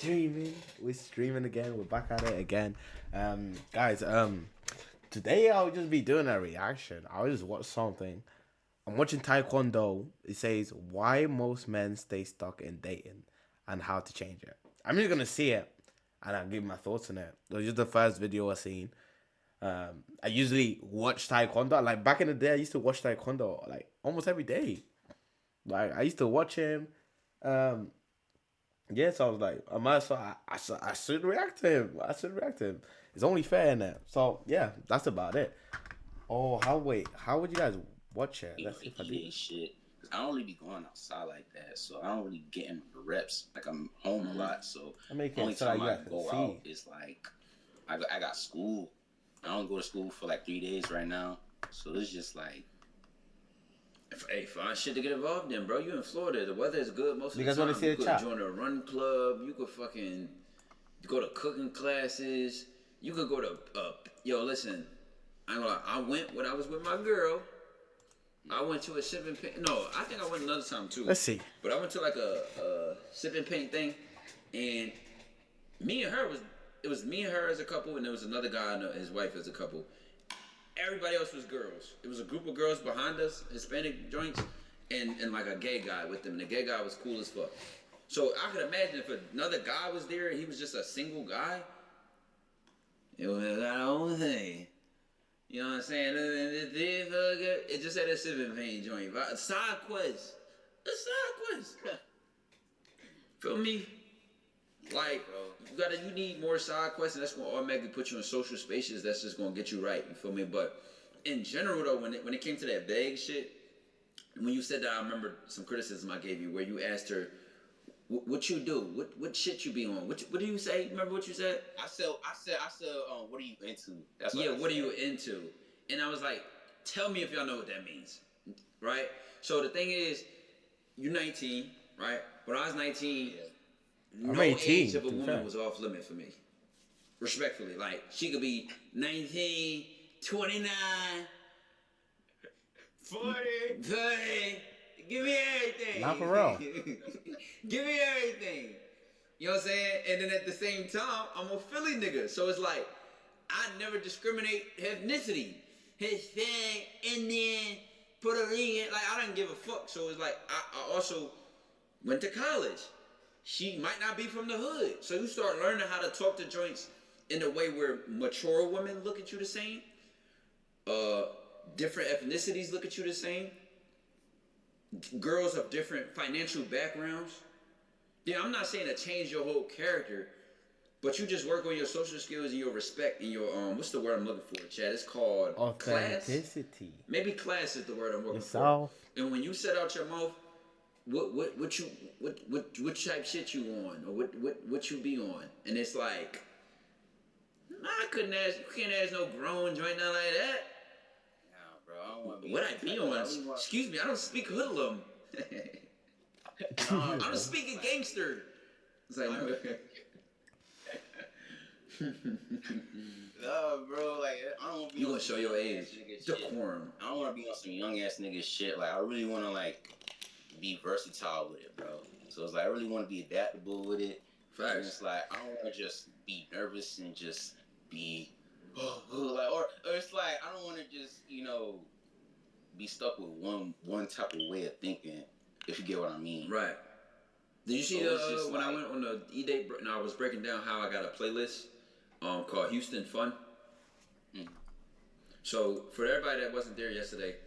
We're streaming again. We're back at it again. Guys, today I'll just be doing a reaction. I'll just watch something. I'm watching Taekwondo. It says why most men stay stuck in dating and how to change it. I'm just gonna see it and I'll give my thoughts on it. It was just the first video I seen. I usually watch Taekwondo. Like back in the day, I used to watch Taekwondo like almost every day. Like I used to watch him. Um, Yes, I was like, I might as well, I should react to him. I should react to him. It's only fair in there. So yeah, that's about it. Oh, how would you guys watch it? Let's see if I do. Eating shit. Cause I don't really be going outside like that, so I don't really get in the reps. Like I'm home a lot, so I make only it so time that you I guys can go see. out is like I got school. I don't go to school for like 3 days right now, so it's just like. Hey, find shit to get involved in, bro. You in Florida. The weather is good most of You the guys time. wanna see You the could chat? join a run club. You could fucking go to cooking classes. You could go to yo, listen. I ain't gonna lie. I went when I was with my girl. I went to a sip and paint. No, I think I went another time too. Let's see. But I went to like a sip and paint thing, and me and her was me and her as a couple, and there was another guy and his wife as a couple. Everybody else was girls. It was a group of girls behind us, Hispanic joints, and like a gay guy with them. And the gay guy was cool as fuck. So I could imagine if another guy was there and he was just a single guy, it was that own thing. You know what I'm saying? It just had a civic pain joint. A side quest. A side quest. Feel me? Like, you need more side quests, and that's gonna automatically put you in social spaces. That's just gonna get you right. You feel me? But in general, though, when it came to that vague shit, when you said that, I remember some criticism I gave you where you asked her, "What you do? What shit you be on? What do you say? Remember what you said?" I said, what are you into? That's what are you into? And I was like, tell me if y'all know what that means, right? So the thing is, you're 19, right? When I was 19. Yeah. No 18, age of a woman was off limit for me. Respectfully. Like, she could be 19, 29, 40. Give me everything. Not for real. Give me everything. You know what I'm saying? And then at the same time, I'm a Philly nigga. So it's like, I never discriminate ethnicity. Hispanic, Indian, Puerto Rican. Like, I don't give a fuck. So it's like, I also went to college. She might not be from the hood. So you start learning how to talk to joints in a way where mature women look at you the same. Different ethnicities look at you the same. Girls of different financial backgrounds. Yeah, I'm not saying to change your whole character, but you just work on your social skills and your respect and your, what's the word I'm looking for, Chad? It's called authenticity. Class. Maybe class is the word I'm looking Yourself. for. And when you set out your mouth, what type shit you on, or what you be on, and it's like, nah, you can't ask no grown joint nothing like that. Nah, bro, I don't want to be. What I be on? Excuse me, I don't speak hoodlum. I'm speaking gangster. It's like, no. No, bro, like I don't want to be. You gonna show your age? Decorum. I don't want to be on some young ass nigga shit. Like I really want to like be versatile with it, bro. So it's like I really want to be adaptable with it. Facts. And it's like I don't want to just be nervous and just be like, or it's like I don't want to just be stuck with one type of way of thinking. If you get what I mean. Right. Did you see when I went on the E-Day and I was breaking down how I got a playlist called Houston Fun? Mm. So for everybody that wasn't there yesterday,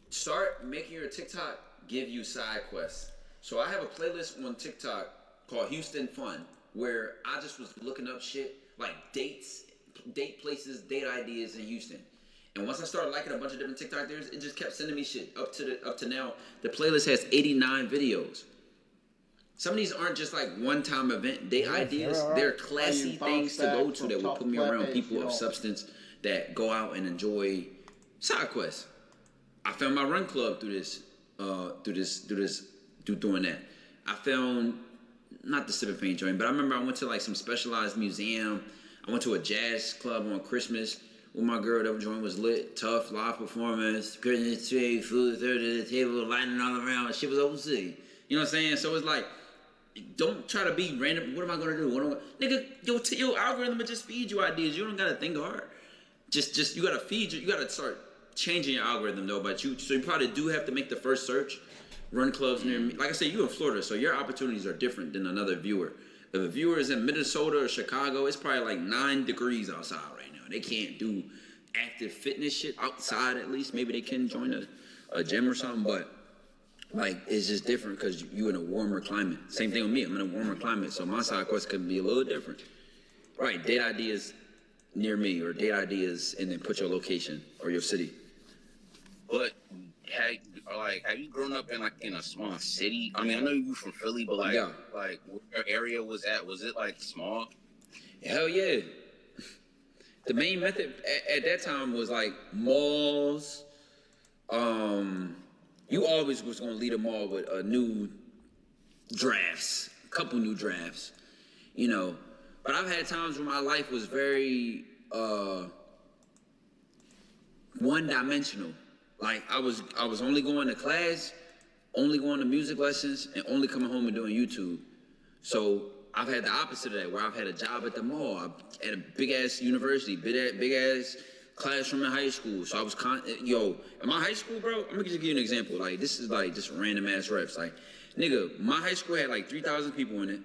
start making your TikTok give you side quests. So I have a playlist on TikTok called Houston Fun where I just was looking up shit like dates, date places, date ideas in Houston. And once I started liking a bunch of different TikTokers, it just kept sending me shit up to now. The playlist has 89 videos. Some of these aren't just like one-time event date ideas. They're classy things to go to that will put me around people of substance that go out and enjoy side quests. I found my run club through doing that. I found not the Sip and Paint joint, but I remember I went to like some specialized museum. I went to a jazz club on Christmas with my girl. That joint was lit, tough, live performance, Christmas tree, food, third to the table, lighting all around. Shit was OC. You know what I'm saying? So it's like don't try to be random. What am I gonna do? Nigga, your algorithm will just feed you ideas. You don't gotta think hard. Just you gotta feed you. You gotta start changing your algorithm though. But so you probably do have to make the first search. Run clubs near me. Like I said, you in Florida, so your opportunities are different than another viewer. If a viewer is in Minnesota or Chicago, it's probably like 9 degrees outside right now. They can't do active fitness shit outside at least. Maybe they can join a gym or something, but like it's just different because you in a warmer climate. Same thing with me. I'm in a warmer climate, so my side quest could be a little different. Right, date ideas near me or date ideas and then put your location or your city. But have you grown up in a small city? I mean, I know you from Philly, but like where your area was at, was it like small? Hell yeah. The main method at that time was like malls. You always was gonna lead a mall with a couple new drafts, you know. But I've had times where my life was very one-dimensional. Like I was only going to class, only going to music lessons, and only coming home and doing YouTube. So I've had the opposite of that, where I've had a job at the mall, at a big ass university, big ass classroom in high school. So I was in my high school, bro. I'm gonna just give you an example. Like this is like just random ass reps. Like, nigga, my high school had like 3,000 people in it.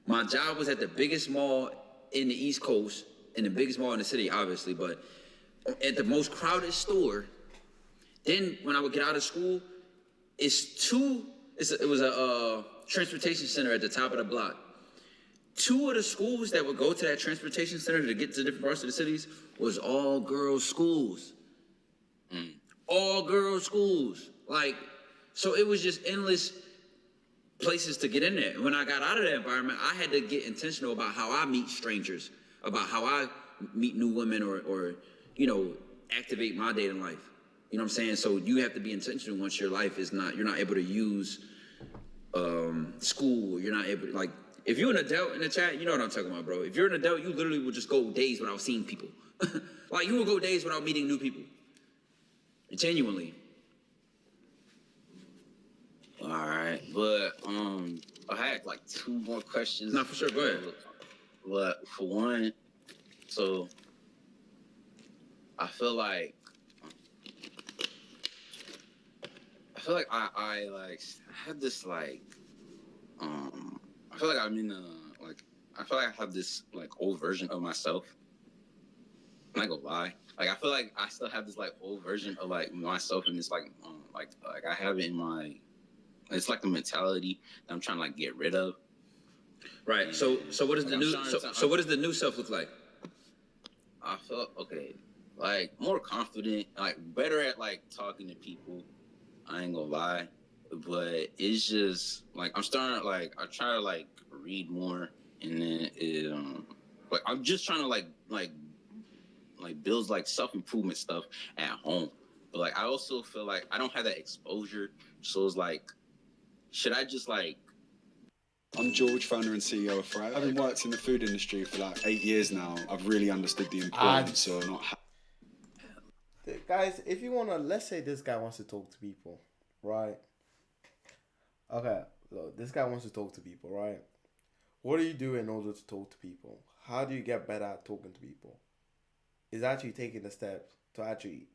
My job was at the biggest mall in the East Coast, and the biggest mall in the city, obviously, but at the most crowded store. Then when I would get out of school, it was a transportation center at the top of the block. 2 of the schools that would go to that transportation center to get to different parts of the cities was all girls schools. All girls schools. Like, so it was just endless places to get in there. When I got out of that environment, I had to get intentional about how I meet strangers, about how I meet new women or activate my dating life. You know what I'm saying? So you have to be intentional once your life is you're not able to use school. You're not able to, like, if you're an adult in the chat, you know what I'm talking about, bro. If you're an adult, you literally will just go days without seeing people. Like, you will go days without meeting new people. Genuinely. All right, but I had like 2 more questions. No, for sure, go ahead. But for one, so I feel like I have this I feel like I'm in I feel like I have this like old version of myself. I'm not gonna lie. Like, I feel like I still have this like old version of like myself, and it's like I have it in my. It's like a mentality that I'm trying to like get rid of. Right. So what does the new what does the new self look like? I feel like more confident, like better at like talking to people. I ain't gonna lie, but it's just like I'm starting to like I try to like read more, and then like I'm just trying to like build like self-improvement stuff at home. But like I also feel like I don't have that exposure, so it's like, should I just like? I'm George, founder and CEO of Thrive. Having worked in the food industry for like 8 years now, I've really understood the importance of not. Guys, if you wanna, let's say this guy wants to talk to people, right? Okay, look, this guy wants to talk to people, right? What do you do in order to talk to people? How do you get better at talking to people? Is actually taking the steps to actually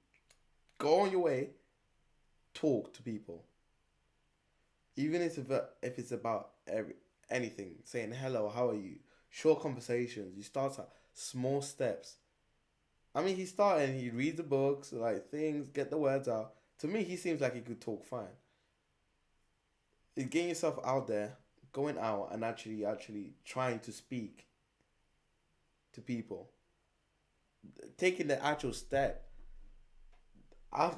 go on your way, talk to people. Even if it's about anything, saying hello, how are you? Short conversations. You start at small steps. I mean, he started and he reads the books, like things, get the words out. To me, he seems like he could talk fine. It's getting yourself out there, going out and actually trying to speak to people. Taking the actual step.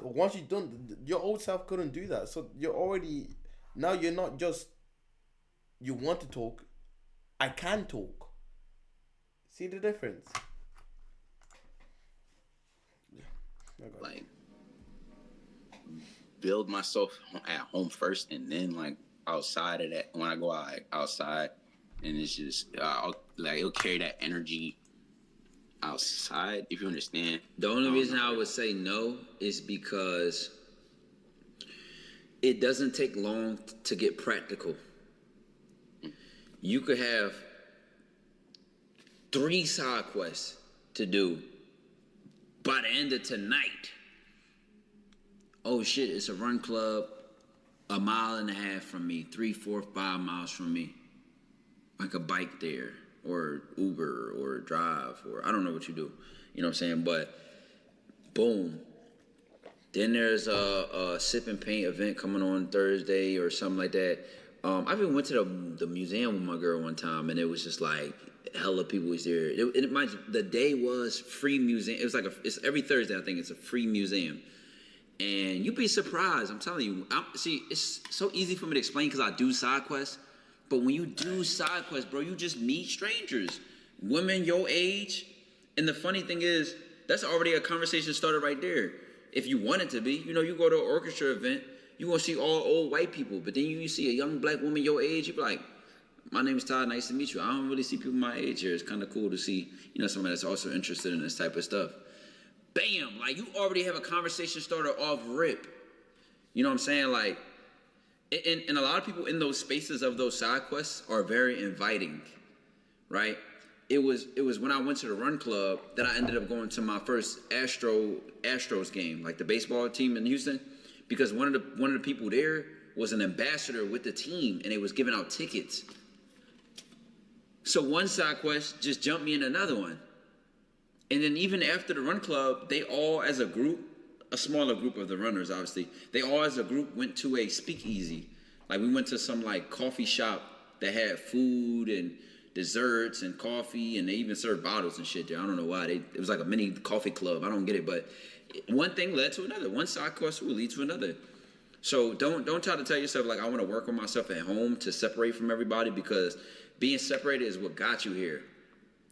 Once you've done, your old self couldn't do that. So you're not just, you want to talk, I can talk. See the difference? Like build myself at home first, and then like outside of that, when I go outside, and it's just it'll carry that energy outside, if you understand. The only reason I would say no is because it doesn't take long to get practical. you could have 3 side quests to do by the end of tonight. Oh shit, it's a run club 1.5 miles from me, 3, 4, 5 miles from me. I could bike there, or Uber, or drive, or I don't know what you do. You know what I'm saying? But boom. Then there's a sip and paint event coming on Thursday or something like that. I even went to the museum with my girl one time, and it was just like hella people was there. The day was free museum. It was like it's every Thursday. I think it's a free museum, and you'd be surprised. I'm telling you. See, it's so easy for me to explain because I do side quests. But when you do side quests, bro, you just meet strangers, women your age, and the funny thing is, that's already a conversation started right there. If you want it to be, you go to an orchestra event, you gonna see all old white people, but then you see a young black woman your age, you be like, my name's Todd, nice to meet you. I don't really see people my age here. It's kind of cool to see, somebody that's also interested in this type of stuff. Bam, like you already have a conversation starter off rip. You know what I'm saying? Like, and a lot of people in those spaces of those side quests are very inviting, right? It was when I went to the run club that I ended up going to my first Astros game, like the baseball team in Houston, because one of the people there was an ambassador with the team, and they was giving out tickets. So one side quest just jumped me in another one, and then even after the run club, they all as a group, a smaller group of the runners, obviously, they all as a group went to a speakeasy. Like we went to some like coffee shop that had food and desserts and coffee, and they even served bottles and shit there. I don't know why. It was like a mini coffee club. I don't get it, but one thing led to another. One side quest will lead to another. So don't try to tell yourself like I want to work on myself at home to separate from everybody, because being separated is what got you here.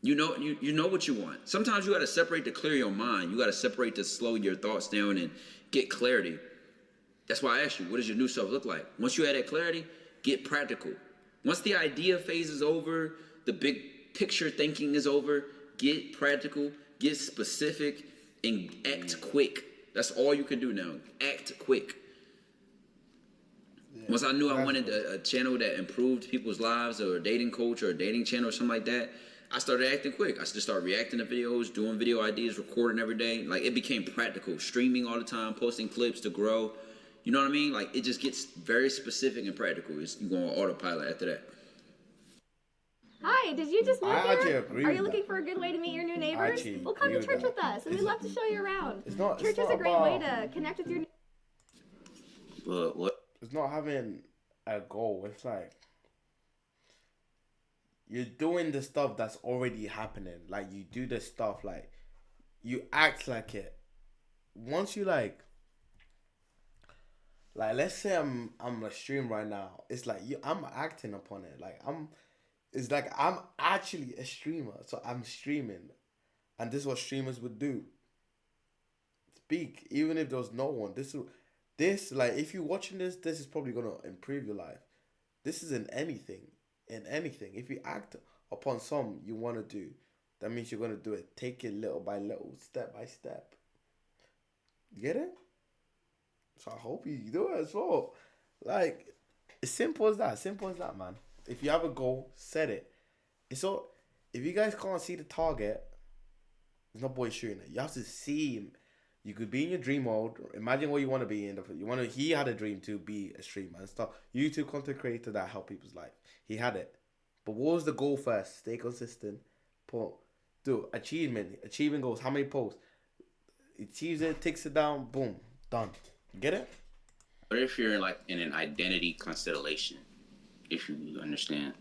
You know what you want. Sometimes you got to separate to clear your mind. You got to separate to slow your thoughts down and get clarity. That's why I asked you, what does your new self look like? Once you have that clarity, get practical. Once the idea phase is over, the big picture thinking is over, get practical, get specific, and act quick. That's all you can do now. Act quick. Yeah. Once I knew I wanted a channel that improved people's lives, or a dating coach or a dating channel or something like that, I started acting quick. I just started reacting to videos, doing video ideas, recording every day. Like, it became practical. Streaming all the time, posting clips to grow. You know what I mean? Like, it just gets very specific and practical. You go on autopilot after that. Hi, did you just move I here? actually agree Are you with looking that. for a good way to meet your new neighbors? Well, come to agree church with with us, and we'd love to show you around. Church is not a great way about- to connect with your. But what? It's not having a goal. It's like you're doing the stuff that's already happening. Like, you do the stuff, like you act like it. Once you like let's say I'm a stream right now. It's like I'm acting upon it. It's like I'm actually a streamer, so I'm streaming, and this is what streamers would do. Speak, even if there's no one. This like, if you're watching this is probably gonna improve your life. This is in anything. If you act upon something you want to do, that means you're gonna do it. Take it little by little, step by step. You get it? So I hope you do it as well. Like, it's simple as that, man. If you have a goal, set it. If you guys can't see the target, there's no point shooting it. You have to see him. You could be in your dream mode. Imagine what you want to be in. He had a dream to be a streamer and stuff. YouTube content creator that help people's life. He had it. But what was the goal first? Stay consistent. Achieving goals. How many posts? Achieves it, takes it down, boom, done. Get it? What if you're in an identity constellation? If you understand.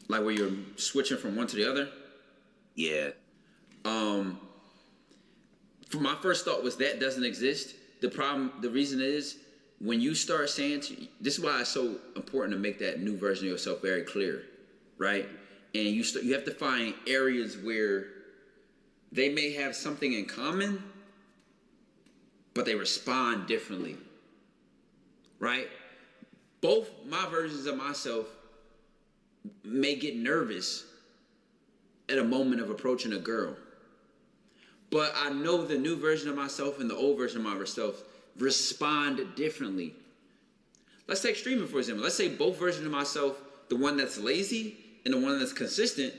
Like where you're switching from one to the other? Yeah. My first thought was that doesn't exist. The reason is, when you start saying, this is why it's so important to make that new version of yourself very clear, right? And you have to find areas where they may have something in common, but they respond differently, right? Both my versions of myself may get nervous at a moment of approaching a girl. But I know the new version of myself and the old version of myself respond differently. Let's take streaming, for example. Let's say both versions of myself, the one that's lazy and the one that's consistent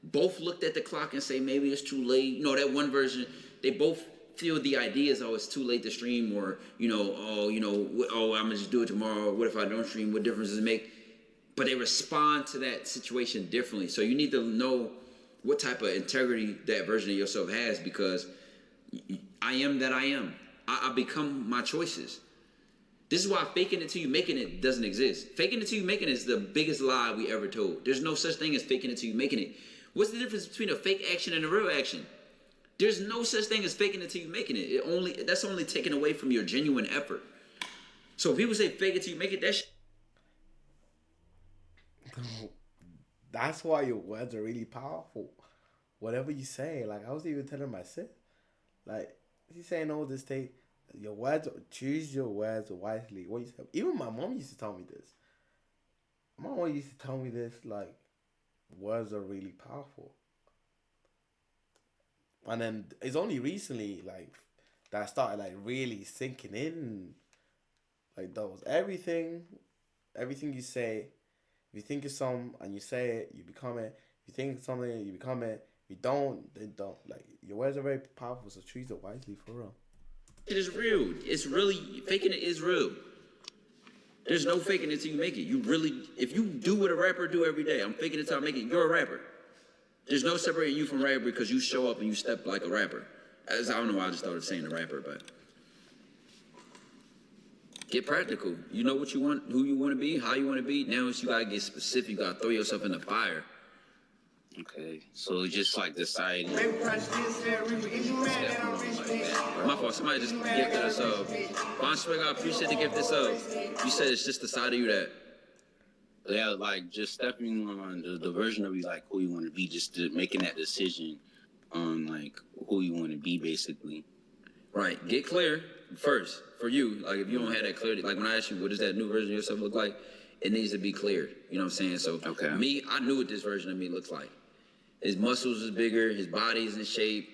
both looked at the clock and say maybe it's too late. That one version, they both feel the idea is, it's too late to stream, or I'm gonna just do it tomorrow. What if I don't stream? What difference does it make? But they respond to that situation differently. So you need to know what type of integrity that version of yourself has, because I am that I am. I become my choices. This is why faking it till you making it doesn't exist. Faking it till you making it is the biggest lie we ever told. There's no such thing as faking it till you making it. What's the difference between a fake action and a real action? There's no such thing as faking it till you making it. That's only taken away from your genuine effort. So if people say fake it till you make it, that's why your words are really powerful. Whatever you say, like I was even telling my sis, like he's saying all this thing. Your words, choose your words wisely. What you say? Even my mom used to tell me this. My mom used to tell me this, like, words are really powerful. And then it's only recently, like, that I started, like, really sinking in. Like, those. Everything you say, if you think it's something and you say it, you become it. If you think it's something, you become it. If you don't, then don't. Like, your words are very powerful, so choose it wisely, for real. it is real. It's really, faking it is real. There's no faking it till you make it. If you do what a rapper do every day, I'm faking it till I make it, you're a rapper. There's no separating you from a rapper because you show up and you step like a rapper. I don't know why I just started saying a rapper, but get practical. You know what you want, who you want to be, how you want to be. Now it's you got to get specific. You got to throw yourself in the fire. Okay, so just like deciding. My fault. Somebody just gifted us up. Von Swig, I appreciate the gift this up. You said it's just the side of you that. Yeah, like just stepping on the version of you, like who you want to be, just making that decision on like who you want to be, basically. Right. Get clear first for you. Like if you don't have that clarity, like when I asked you, what does that new version of yourself look like? It needs to be clear. You know what I'm saying? So okay. Me, I knew what this version of me looks like. His muscles is bigger. His body's in shape.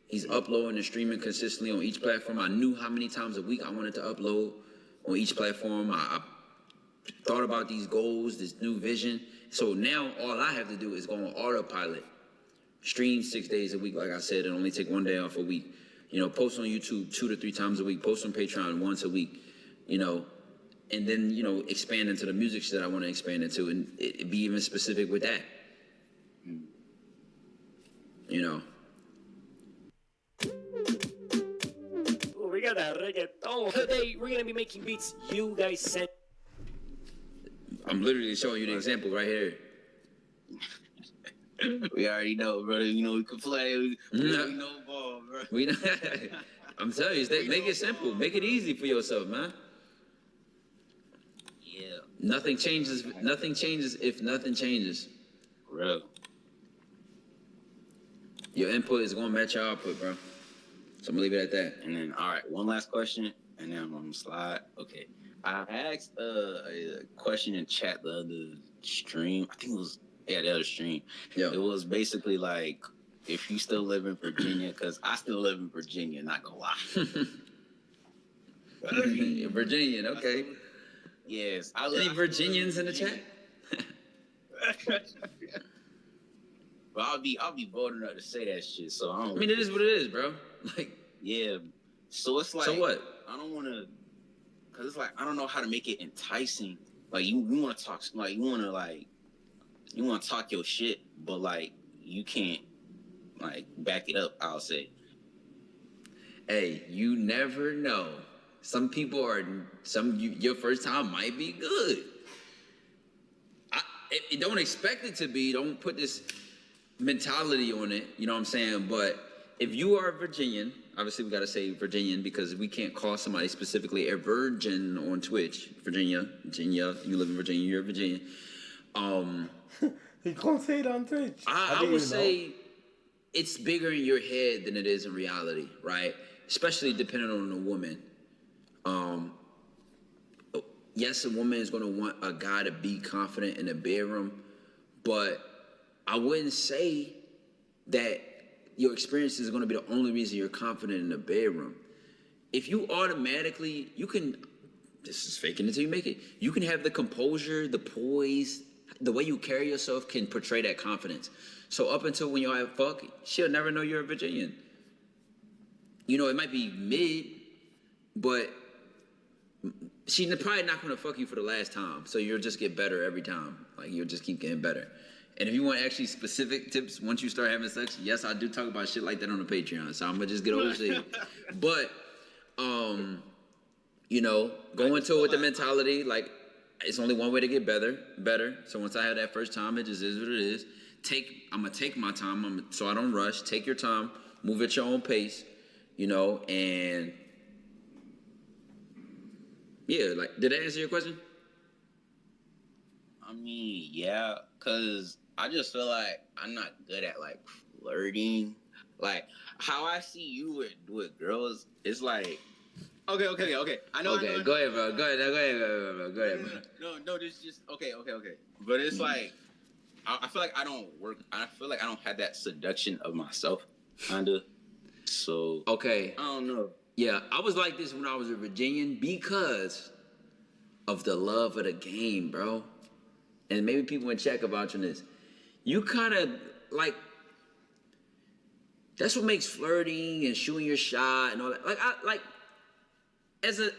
He's uploading and streaming consistently on each platform. I knew how many times a week I wanted to upload on each platform. I thought about these goals, this new vision. So now all I have to do is go on autopilot. Stream 6 days a week, like I said, and only take one day off a week. Post on YouTube 2 to 3 times a week. Post on Patreon once a week. And then, expand into the music that I want to expand into and be even specific with that. We got that reggaeton. Today we're gonna be making beats you guys sent. I'm literally showing you the example right here. We already know, brother. We can play. We know ball, bro. I'm telling you, make it simple. Make it easy for yourself, man. Yeah. Nothing changes if nothing changes. Real. Your input is gonna match your output, bro. So I'm gonna leave it at that. And then, all right, one last question, and then I'm gonna slide. Okay. I asked a question in chat the other stream. I think it was the other stream. Yeah. It was basically like, if you still live in Virginia, because I still live in Virginia, not gonna lie. Virginian, okay. Yes. Any Virginians in the chat? But I'll be bold enough to say that shit. So I mean, it is what it is, bro. Like, yeah. So it's like, so what? I don't want to, cause it's like I don't know how to make it enticing. Like you want to talk, like you want to talk your shit, but like you can't like back it up. I'll say. Hey, you never know. Some people your first time might be good. Don't expect it to be. Don't put this mentality on it, you know what I'm saying? But if you are a Virginian, obviously we got to say Virginian because we can't call somebody specifically a virgin on Twitch. Virginia, you live in Virginia, you're a Virginian. You can't say it on Twitch. I would say it's bigger in your head than it is in reality, right? Especially depending on the woman. Yes, a woman is going to want a guy to be confident in the bedroom, but I wouldn't say that your experience is going to be the only reason you're confident in the bedroom. If you automatically, this is faking it till you make it. You can have the composure, the poise, the way you carry yourself can portray that confidence. So up until when y'all have fuck, she'll never know you're a Virginian. You know, it might be mid, but she's probably not gonna fuck you for the last time. So you'll just get better every time. Like you'll just keep getting better. And if you want actually specific tips once you start having sex, yes, I do talk about shit like that on the Patreon. So I'm gonna just get overseas. But you know, go into it with the mentality like it's only one way to get better. So once I have that first time, it just is what it is. I'm gonna take my time, so I don't rush. Take your time, move at your own pace, you know, and yeah, like, did that answer your question? I mean, yeah, cause I just feel like I'm not good at like flirting. Like how I see you with girls, it's like okay. I know. Okay, go ahead, bro. Go ahead, bro. No. This just okay. But it's like I feel like I don't work. I feel like I don't have that seduction of myself, kinda. So okay, I don't know. yeah, I was like this when I was a Virginian because of the love of the game, bro. And maybe people in chat about you on this. You kind of like that's what makes flirting and shooting your shot and all that. Like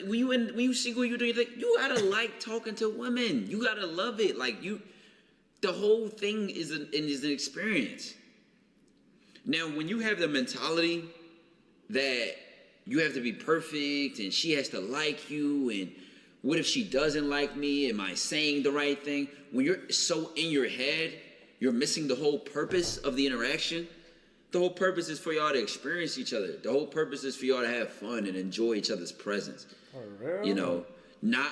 when you single, you do your thing. You gotta like talking to women. You gotta love it. Like the whole thing is an experience. Now, when you have the mentality that you have to be perfect and she has to like you, and what if she doesn't like me? Am I saying the right thing? When you're so in your head, you're missing the whole purpose of the interaction. The whole purpose is for y'all to experience each other. The whole purpose is for y'all to have fun and enjoy each other's presence. Oh, you know, not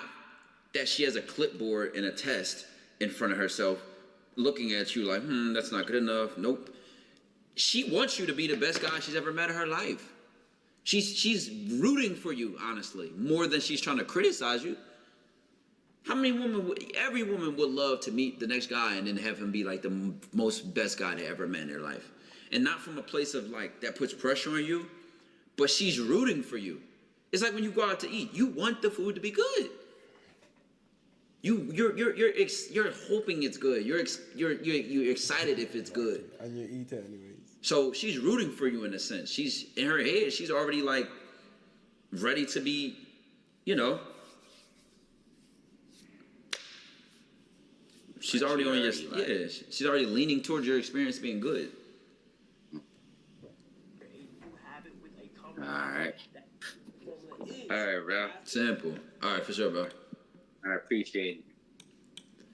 that she has a clipboard and a test in front of herself looking at you like, that's not good enough. Nope. She wants you to be the best guy she's ever met in her life. She's rooting for you, honestly, more than she's trying to criticize you. How many women every woman would love to meet the next guy and then have him be like the most best guy they ever met in their life. And not from a place of like, that puts pressure on you, but she's rooting for you. It's like when you go out to eat, you want the food to be good. You're hoping it's good. You're excited if it's good. And you eat it anyways. So she's rooting for you in a sense. She's in her head. She's already like ready to be, you know. She's already on your She's already leaning towards your experience being good. All right, bro. Simple. All right, for sure, bro. I appreciate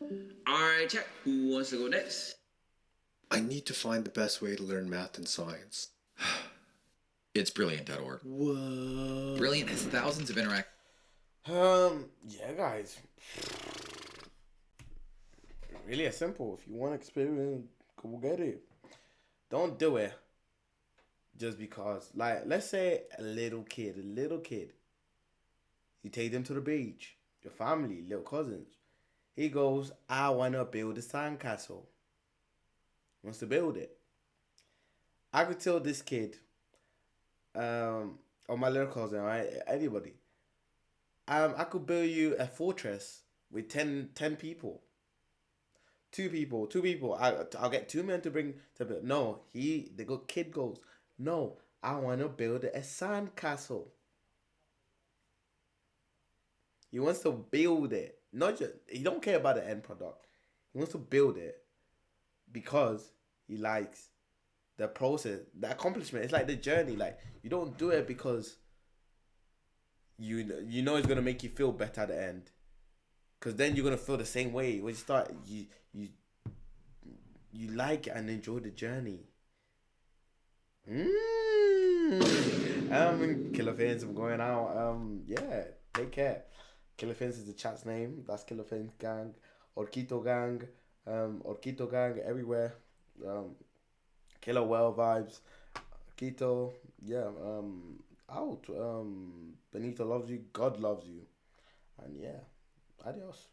it. All right, chat. Who wants to go next? I need to find the best way to learn math and science. It's brilliant.org. Whoa. Brilliant has thousands of interact. Yeah, guys. Really simple. If you want experience, go get it. Don't do it just because. Like, let's say a little kid. You take them to the beach. Your family, little cousins. He goes, I want to build a sandcastle. Wants to build it. I could tell this kid, or my little cousin, right? Anybody. I could build you a fortress with 10 people. Two people. I'll get 2 men to bring to build. No, the kid goes, no, I want to build a sandcastle. He wants to build it. Not just, he don't care about the end product. He wants to build it because he likes the process, the accomplishment. It's like the journey. Like, you don't do it because you know it's gonna make you feel better at the end. Cause then you're gonna feel the same way when you start. You like and enjoy the journey. Killer Fins, I'm going out. Yeah, take care. Killer Fins is the chat's name. That's Killer Fins Gang, Orquito Gang everywhere. Killer Well vibes. Orquito, yeah. Out. Benito loves you. God loves you. And yeah, adios.